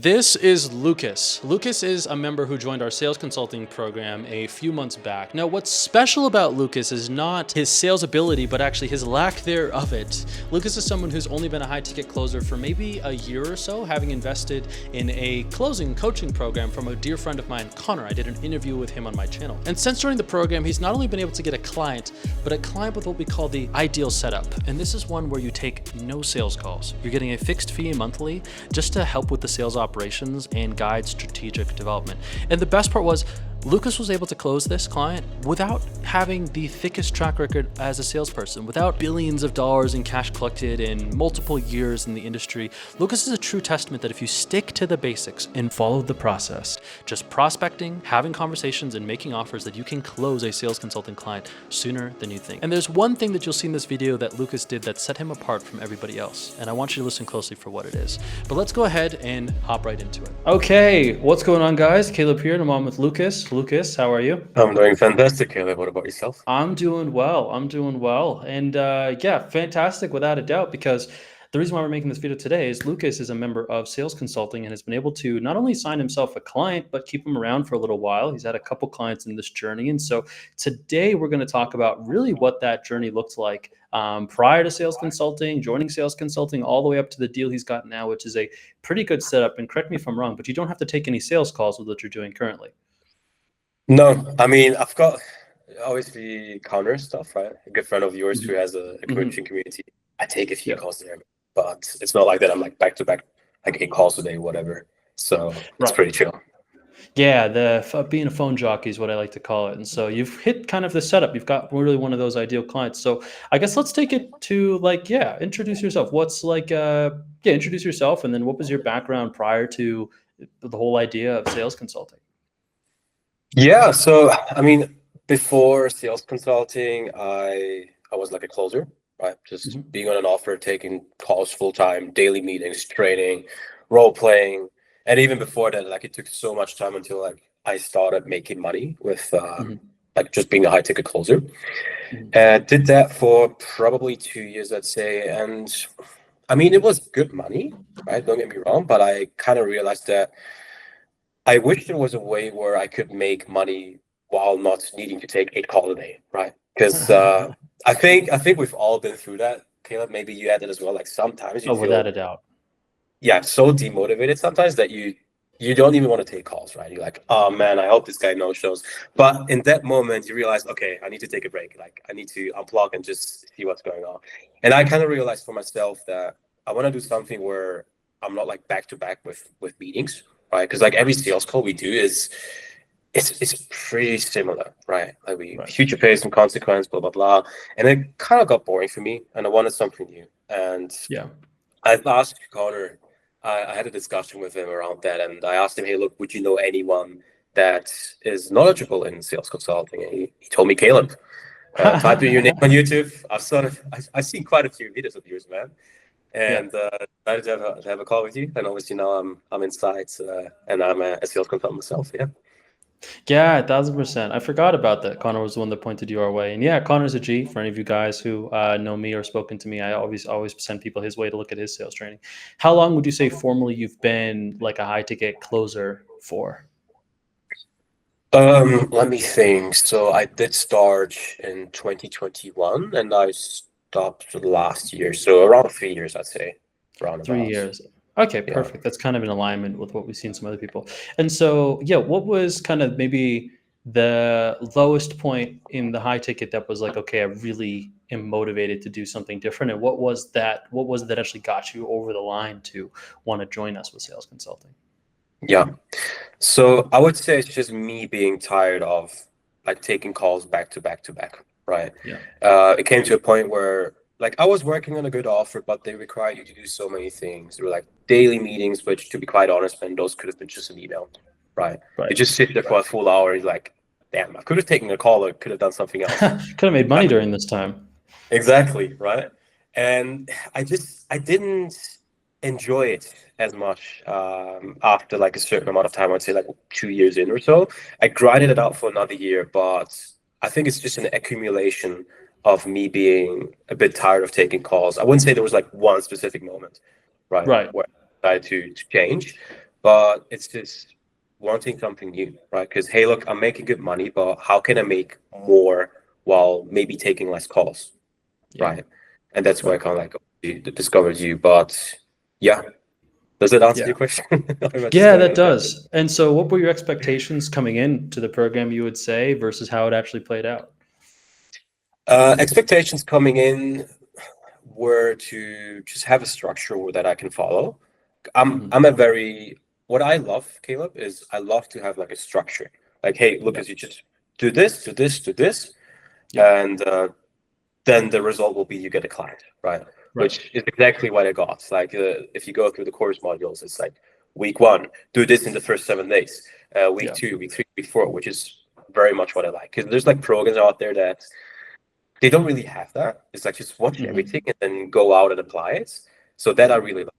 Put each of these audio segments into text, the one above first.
This is Lucas. Lucas is a member who joined our sales consulting program a few months back. Now, what's special about Lucas is not his sales ability, but actually his lack thereof it. Lucas is someone who's only been a high ticket closer for maybe a year or so, having invested in a closing coaching program from a dear friend of mine, Connor. I did an interview with him on my channel. And since joining the program, he's not only been able to get a client, but a client with what we call the ideal setup. And this is one where you take no sales calls. You're getting a fixed fee monthly just to help with the sales operations and guide strategic development. And the best part was Lucas was able to close this client without having the thickest track record as a salesperson, without billions of dollars in cash collected in multiple years in the industry. Lucas is a true testament that if you stick to the basics and follow the process, just prospecting, having conversations, and making offers, that you can close a sales consulting client sooner than you think. And there's one thing that you'll see in this video that Lucas did that set him apart from everybody else. And I want you to listen closely for what it is. But let's go ahead and hop right into it. Okay, what's going on, guys? Caleb here, and I'm on with Lucas. Lucas, how are you? I'm doing fantastic, Kaleb. What about yourself? I'm doing well. And yeah, fantastic without a doubt, because the reason why we're making this video today is Lucas is a member of sales consulting and has been able to not only sign himself a client, but keep him around for a little while. He's had a couple clients in this journey. And so today we're going to talk about really what that journey looked like prior to sales consulting, joining sales consulting, all the way up to the deal he's got now, which is a pretty good setup. And correct me if I'm wrong, but you don't have to take any sales calls with what you're doing currently. No, I mean, I've got obviously counter stuff, right? A good friend of yours who has a coaching community. I take a few calls there, but it's not like that. I'm like back to back, like 8 calls a day, whatever. So it's pretty chill. Yeah, being a phone jockey is what I like to call it. And so you've hit kind of the setup. You've got really one of those ideal clients. So I guess let's take it to introduce yourself. Introduce yourself. And then what was your background prior to the whole idea of sales consulting? Yeah, so I mean, before sales consulting, I was like a closer, right? Just being on an offer, taking calls full time, daily meetings, training, role playing, and even before that, like it took so much time until like I started making money with like just being a high ticket closer. Did that for probably 2 years, I'd say, and I mean it was good money, right? Don't get me wrong, but I kind of realized that I wish there was a way where I could make money while not needing to take 8 calls a day, right? Because I think we've all been through that. Caleb, maybe you had it as well. Like sometimes you feel, without a doubt, yeah, so demotivated sometimes that you don't even want to take calls, right? You're like, oh man, I hope this guy no shows. But in that moment, you realize, okay, I need to take a break. Like I need to unplug and just see what's going on. And I kind of realized for myself that I want to do something where I'm not like back to back with meetings. Right, because like every sales call we do it's pretty similar, right? Like we future pace and consequence, blah blah blah, and it kind of got boring for me, and I wanted something new. And I asked Connor, I had a discussion with him around that, and I asked him, hey, look, would you know anyone that is knowledgeable in sales consulting? And he told me Caleb. Type in your name on YouTube. I've seen quite a few videos of yours, man. And decided to have a call with you. And obviously now I'm inside and I'm a sales consultant myself. Yeah, 1,000%. I forgot about that. Connor was the one that pointed you our way. And yeah, Connor's a G. For any of you guys who know me or spoken to me, I always send people his way to look at his sales training. How long would you say formally you've been like a high ticket closer for? Let me think. So I did start in 2021 and I stopped last year. So around 3 years, I'd say. Around 3 years. Okay, perfect. That's kind of in alignment with what we've seen some other people. And so, yeah, what was kind of maybe the lowest point in the high ticket that was like, okay, I really am motivated to do something different? And what was that actually got you over the line to want to join us with sales consulting? Yeah. So I would say it's just me being tired of like taking calls back to back to back, right? Yeah. It came to a point where like I was working on a good offer, but they required you to do so many things. There were like daily meetings, which to be quite honest, man, those could have been just an email, right? You just sit there for a full hour. You're like, damn, I could have taken a call or could have done something else. Could have made money during this time. Exactly, right? And I didn't enjoy it as much after like a certain amount of time. I'd say like 2 years in or so. I grinded it out for another year, but I think it's just an accumulation of me being a bit tired of taking calls. I wouldn't say there was like one specific moment, right? Where I decided to change. but it's just wanting something new, right? Because hey, look, I'm making good money, but how can I make more while maybe taking less calls, Yeah. right? And that's why I Right. kind of like discovered you. But yeah, does it answer Yeah. your question? I'm just Yeah, going that on a tangent. does. And so, what were your expectations coming into the program, you would say, versus how it actually played out? Expectations coming in were to just have a structure that I can follow. Hmm. I'm a very what I love, Caleb, is I love to have like a structure. Like, hey, look, Yeah. as you just do this, do this, do this, Yeah. and then the result will be you get a client, right? Right. Which is exactly what I got. It's like if you go through the course modules, it's like week one, do this in the first 7 days. Week Yeah. two, week three, week four, which is very much what I like. Because there's like programs out there that they don't really have that. It's like just watch Hmm. everything and then go out and apply it. So that I Yeah. really like.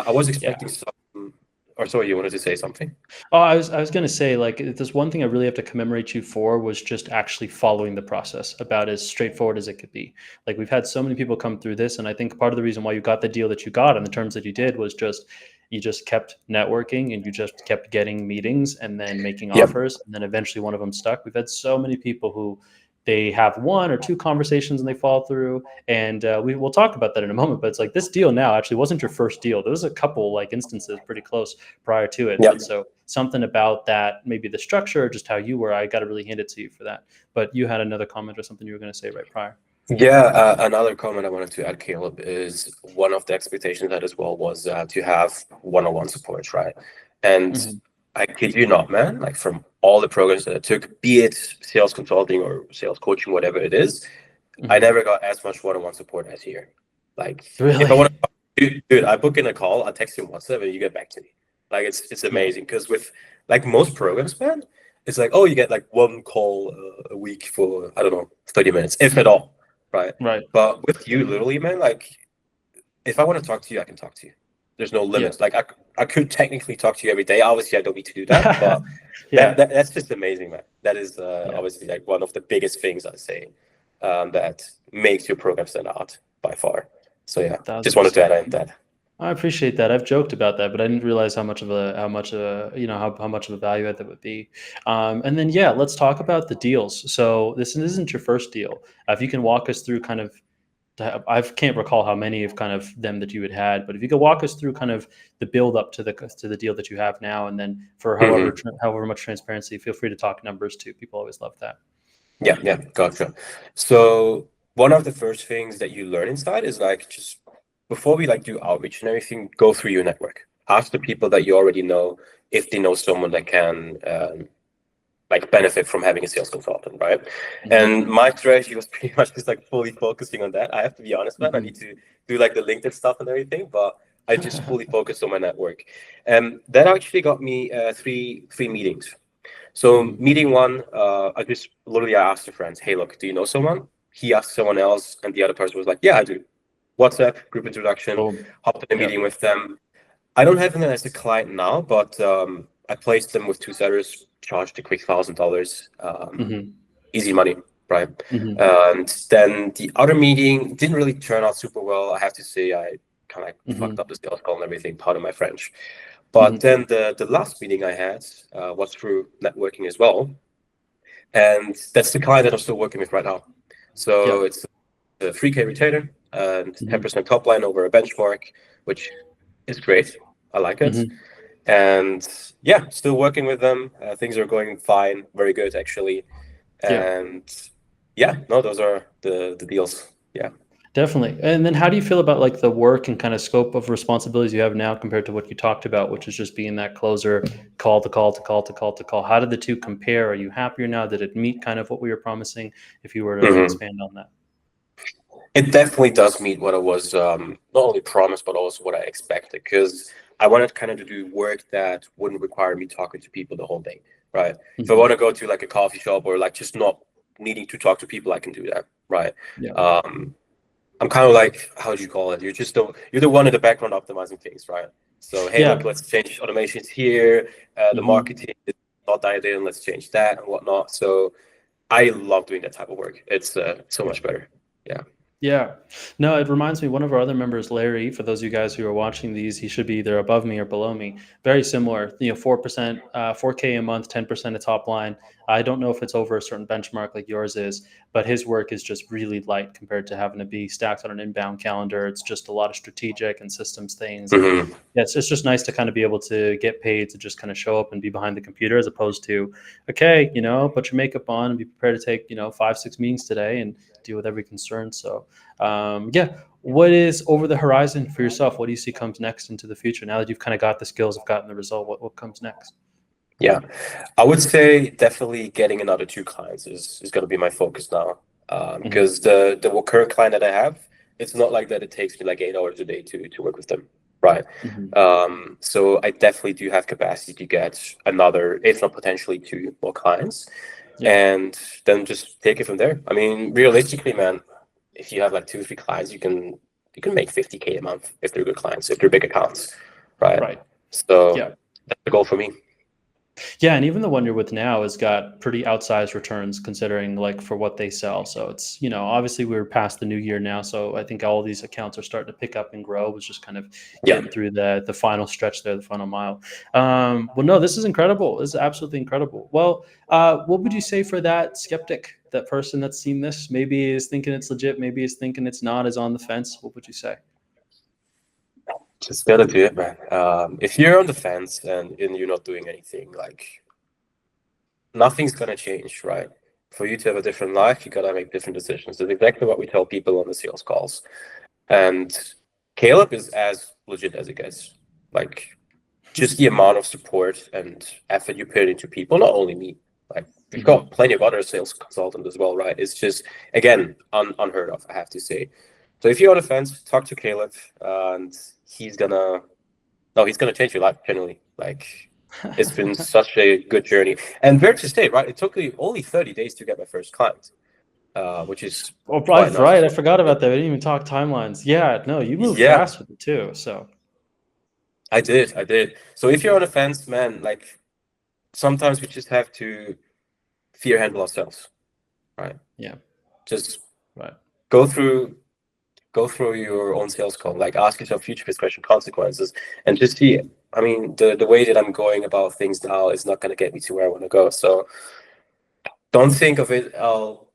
I was Yeah. expecting some, or sorry, you wanted to say something? Oh, I was gonna say, like, there's one thing I really have to commemorate you for was just actually following the process about as straightforward as it could be. Like, we've had so many people come through this, and I think part of the reason why you got the deal that you got and the terms that you did was just you just kept networking and you just kept getting meetings and then making Yeah. offers, and then eventually one of them stuck. We've had so many people who they have one or two conversations and they fall through, and we will talk about that in a moment. But it's like this deal now actually wasn't your first deal. There was a couple like instances pretty close prior to it. Yeah. But so something about that, maybe the structure, just how you were, I got to really hand it to you for that. But you had another comment or something you were going to say right prior. Yeah, another comment I wanted to add, Caleb, is one of the expectations that as well was to have one-on-one support, right? And Hmm. I kid you not, man, like from all the programs that I took, be it sales consulting or sales coaching, whatever it is, I Hmm. never got as much one-on-one support as here. Like if I Really? want to, dude, I book in a call, I text you on WhatsApp, and you get back to me. Like it's Yeah. amazing because with like most programs, man, it's like oh, you get like one call a week for I don't know 30 minutes, if at all, right? Right. But with you, literally, man, like if I want to talk to you, I can talk to you. There's no Yeah. limits. Like I could technically talk to you every day. Obviously, I don't need to do that, but Yeah. that's just amazing, man. That is Yeah. obviously like one of the biggest things I say that makes your program stand out by far. So yeah, just Thousand wanted to percent. add in that. I appreciate that. I've joked about that, but I didn't realize how much of a value add that would be. And then yeah, let's talk about the deals. So this isn't your first deal. If you can walk us through kind of I can't recall how many of kind of them that you had, but if you could walk us through kind of the build up to the deal that you have now, and then for Hmm. however much transparency, feel free to talk numbers too. People always love that. Yeah, yeah, gotcha. So one of the first things that you learn inside is like just before we like do outreach and everything, go through your network. Ask the people that you already know if they know someone that can like benefit from having a sales consultant, right? Hmm. And my strategy was pretty much just like fully focusing on that. I have to be honest, man. I Hmm. need to do like the LinkedIn stuff and everything, but I just fully focused on my network. And that actually got me three meetings. So Hmm. meeting one, I just literally I asked a friend, "Hey, look, do you know someone?" He asked someone else, and the other person was like, "Yeah, I do." WhatsApp group introduction, Boom. hopped in a Yep. meeting with them. I don't have them as a client now, but I placed them with two sellers, charged a quick $1,000, Hmm. easy money, right? Hmm. And then the other meeting didn't really turn out super well. I have to say, I kind of fucked Hmm. up the sales call and everything, pardon my French. But Hmm. then the last meeting I had was through networking as well. And that's the client that I'm still working with right now. So Yep. it's a 3K retainer and Hmm. 10% top line over a benchmark, which is great. I like it. Hmm. And yeah, still working with them. Things are going fine, very good actually. Yeah. And yeah, no, those are the deals. Yeah. Definitely. And then how do you feel about like the work and kind of scope of responsibilities you have now compared to what you talked about, which is just being that closer, call to call to call to call to call? How did the two compare? Are you happier now? Did it meet kind of what we were promising? If you were to Hmm. expand on that. It definitely does meet what I was not only promised, but also what I expected. Because I wanted kind of to do work that wouldn't require me talking to people the whole day, right? If I Hmm. want to go to like a coffee shop or like just not needing to talk to people, I can do that, right? Yeah. Um, I'm kind of like, how do you call it? You're the one in the background optimizing things, right? So hey, look, Yeah. let's change automations here. The Hmm. marketing is not dialed in. Let's change that and whatnot. So I love doing that type of work. It's so Yeah. much better. Yeah. Yeah. No, it reminds me, one of our other members, Larry, for those of you guys who are watching these, he should be either above me or below me. Very similar, 4%, 4K a month, 10% of top line. I don't know if it's over a certain benchmark like yours is, but his work is just really light compared to having to be stacked on an inbound calendar. It's just a lot of strategic and systems things. And Hmm. yeah, it's just nice to kind of be able to get paid to just kind of show up and be behind the computer as opposed to, okay, put your makeup on and be prepared to take, 5, 6 meetings today and deal with every concern. So, yeah, what is over the horizon for yourself? What do you see comes next into the future now that you've kind of got the skills, have gotten the result? What comes next? Yeah, I would say definitely getting another two clients is going to be my focus now. Hmm. Because the current client that I have, it's not like that. It takes me like 8 hours a day to work with them, right? Hmm. So I definitely do have capacity to get another, if not potentially two more clients, Yeah. and then just take it from there. I mean, realistically, man, if you have like 2 or 3 clients, you can make 50K a month if they're good clients, if they're big accounts, right? Right. So Yeah. that's the goal for me. Yeah, and even the one you're with now has got pretty outsized returns considering like for what they sell. So it's, obviously we're past the new year now, so I think all these accounts are starting to pick up and grow. It's just kind of Yeah. getting through the final stretch there, the final mile. Well, no, this is incredible. This is absolutely incredible. Well, what would you say for that skeptic, that person that's seen this, maybe is thinking it's legit, maybe is thinking it's not, is on the fence? What would you say? Just gotta do it, man. If you're on the fence and you're not doing anything, like nothing's gonna change, right? For you to have a different life, you gotta make different decisions. That's exactly what we tell people on the sales calls. And Caleb is as legit as it gets. Like just the amount of support and effort you put into people, not only me. Like we've Hmm. got plenty of other sales consultants as well, right? It's just again unheard of, I have to say. So if you're on the fence, talk to Caleb, and he's gonna no, he's gonna change your life genuinely. Like it's been such a good journey. And where to stay, right? It took me only 30 days to get my first client, which is Oh, quite nice right. as I well. forgot about that. We didn't even talk timelines. Yeah, no, you moved Yeah, fast with it too. So I did. I did. So if you're on the fence, man, like sometimes we just have to fear handle ourselves, right? yeah, Just right. go through go through your own sales call, like ask yourself future discretion consequences and just see it. I mean, the way that I'm going about things now is not going to get me to where I want to go. So don't think of it oh,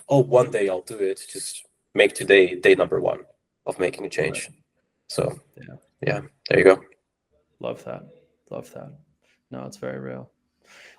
one day I'll do it. Just make today day number one of making a Right. change. So Yeah. yeah, there you go. Love that. Love that. No, it's very real.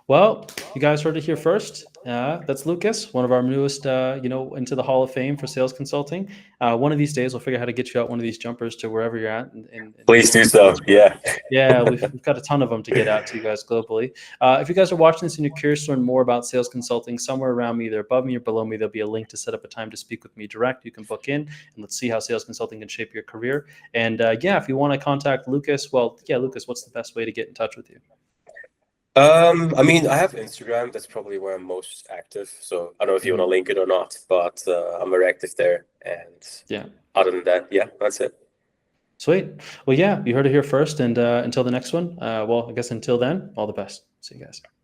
Well, you guys heard it here first. That's Lucas, one of our newest, into the Hall of Fame for sales consulting. One of these days, we'll figure out how to get you out one of these jumpers to wherever you're at in the Please do world. so. Yeah. Yeah, we've got a ton of them to get out to you guys globally. If you guys are watching this and you're curious to learn more about sales consulting, somewhere around me, either above me or below me, there'll be a link to set up a time to speak with me direct. You can book in and let's see how sales consulting can shape your career. And yeah, if you want to contact Lucas, well, yeah, Lucas, what's the best way to get in touch with you? I mean, I have Instagram. That's probably where I'm most active. So I don't know if you want to Mhm. link it or not, but I'm very active there. And Yeah. other than that, yeah, that's it. Sweet. Well, yeah, you heard it here first. And until the next one, well, I guess until then, all the best. See you guys.